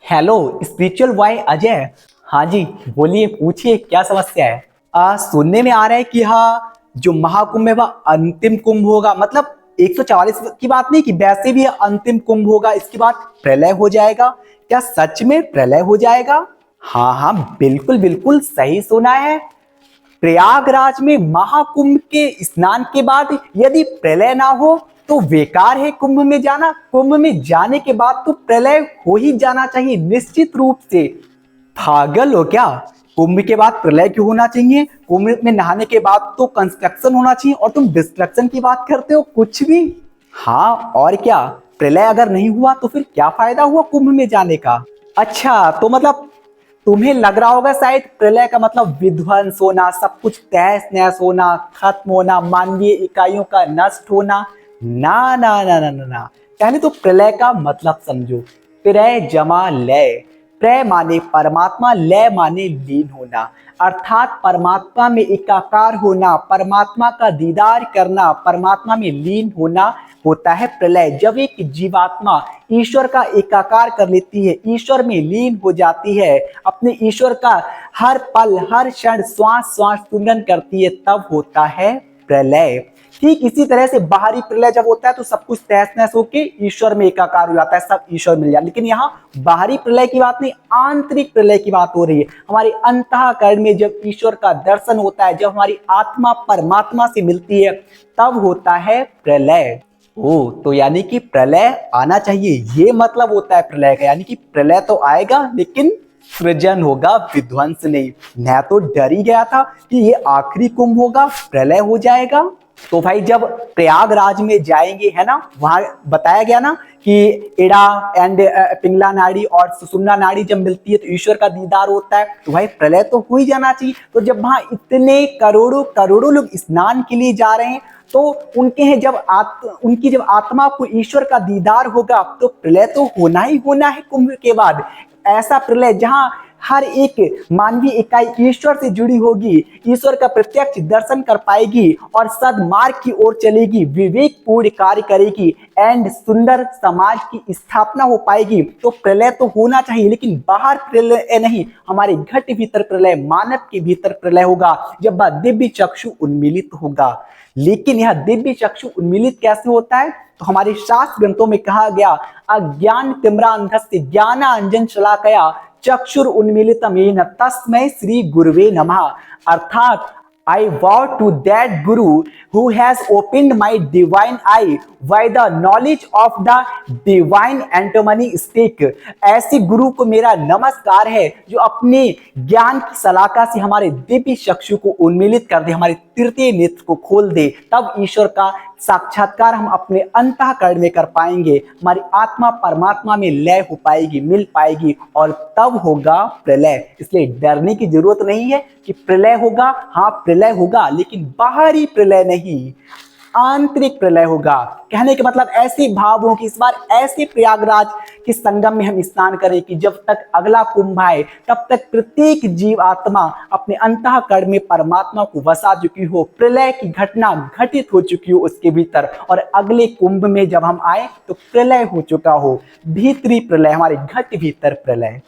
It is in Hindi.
Hello spiritual boy Ajay. हाँ जी, बोलिए, पूछिए क्या समस्या है। सुनने में आ रहा है कि हाँ, जो महाकुंभ है वह अंतिम कुंभ होगा। मतलब 144 की बात नहीं, कि वैसे भी अंतिम कुंभ होगा, इसके बाद प्रलय हो जाएगा। क्या सच में प्रलय हो जाएगा? हाँ हाँ, बिल्कुल बिल्कुल सही सुना है। प्रयागराज में महाकुंभ के स्नान के बाद यदि प्रलय ना हो तो बेकार है कुंभ में जाना। कुंभ में जाने के बाद तो प्रलय हो ही जाना चाहिए निश्चित रूप से। पागल हो क्या? कुंभ के बाद प्रलय क्यों होना चाहिए? कुंभ में नहाने के बाद तो कंस्ट्रक्शन होना चाहिए, और तुम डिस्ट्रक्शन की बात करते हो कुछ भी। हाँ, और क्या? प्रलय अगर नहीं हुआ तो फिर क्या फायदा हुआ कुंभ में जाने का? अच्छा, तो मतलब तुम्हें लग रहा होगा शायद प्रलय का मतलब विध्वंस होना, सब कुछ तहस नहस होना, खत्म होना, मानवीय इकाइयों का नष्ट होना। ना ना ना ना ना ना, पहले तो प्रलय का मतलब समझो। प्रय जमा लय। प्रय माने परमात्मा, लय माने लीन होना। अर्थात परमात्मा में एकाकार होना, परमात्मा का दीदार करना, परमात्मा में लीन होना होता है प्रलय। जब एक जीवात्मा ईश्वर का एकाकार कर लेती है, ईश्वर में लीन हो जाती है, अपने ईश्वर का हर पल हर क्षण श्वास श्वास सुमरन करती है, तब होता है प्रलय। ठीक इसी तरह से बाहरी प्रलय जब होता है तो सब कुछ तहस नहस होके ईश्वर में एकाकार हो जाता है, सब ईश्वर मिल जाता है। लेकिन यहाँ बाहरी प्रलय की बात नहीं, आंतरिक प्रलय की बात हो रही है। हमारे अंतःकरण में जब ईश्वर का दर्शन होता है, जब हमारी आत्मा परमात्मा से मिलती है, तब होता है प्रलय। ओ, तो यानी कि प्रलय आना चाहिए, ये मतलब होता है प्रलय का। यानी कि प्रलय तो आएगा लेकिन सृजन होगा, विध्वंस नहीं। मैं तो डर ही गया था कि ये आखिरी कुंभ होगा, प्रलय हो जाएगा। तो भाई जब प्रयागराज में जाएंगे, है ना, वहां बताया गया ना कि इड़ा एंड पिंगला नाड़ी और सुषुम्ना नाड़ी जब मिलती है तो ईश्वर का दीदार होता है। तो भाई प्रलय तो हो ही जाना चाहिए। तो जब वहां इतने करोड़ों करोड़ों लोग स्नान के लिए जा रहे हैं, तो उनके हैं जब उनकी जब आत्मा को ईश्वर का दीदार होगा, तो प्रलय तो होना ही होना है कुंभ के बाद। ऐसा प्रलय जहां हर एक मानवीय इकाई ईश्वर से जुड़ी होगी, ईश्वर का प्रत्यक्ष दर्शन कर पाएगी और सद्मार्ग की ओर चलेगी, विवेकपूर्ण कार्य करेगी एंड सुंदर समाज की स्थापना हो पाएगी। तो प्रलय तो होना चाहिए, लेकिन बाहर प्रलय नहीं, हमारे घट भीतर प्रलय, मानव के भीतर प्रलय होगा, जब वह दिव्य चक्षु उन्मीलित होगा। लेकिन यह दिव्य चक्षु उन्मीलित कैसे होता है? तो हमारे शास्त्र ग्रंथों में कहा गया, अज्ञान तिम्रांधस्य ज्ञानांजन शलाकया चक्षुर उन्मीलितम येन तस्मै श्री गुरुवे नमः। अर्थात I vow to that Guru who has opened my divine eye by the knowledge of the divine antimony stick। ऐसे गुरु को मेरा नमस्कार है जो अपने ज्ञान की सलाका से हमारे दिव्य चक्षु को उन्मीलित कर दे, हमारे तृतीय नेत्र को खोल दे। तब ईश्वर का साक्षात्कार हम अपने अंतःकरण में कर पाएंगे, हमारी आत्मा परमात्मा में लय हो पाएगी, मिल पाएगी, और तब होगा प्रलय। इसलिए डरने की जरूरत नहीं है कि प्रलय होगा। हाँ, प्रलय होगा, लेकिन बाहरी प्रलय नहीं, आंतरिक प्रलय होगा। कहने के मतलब ऐसे भाव हो कि इस बार ऐसे प्रयागराज के संगम में हम स्नान करें कि जब तक अगला कुंभ आए तब तक प्रत्येक जीव आत्मा अपने अंतःकरण में परमात्मा को वसा चुकी हो, प्रलय की घटना घटित हो चुकी हो उसके भीतर, और अगले कुंभ में जब हम आए तो प्रलय हो चुका हो, भीतरी प्रलय, हमारे घट भीतर प्रलय।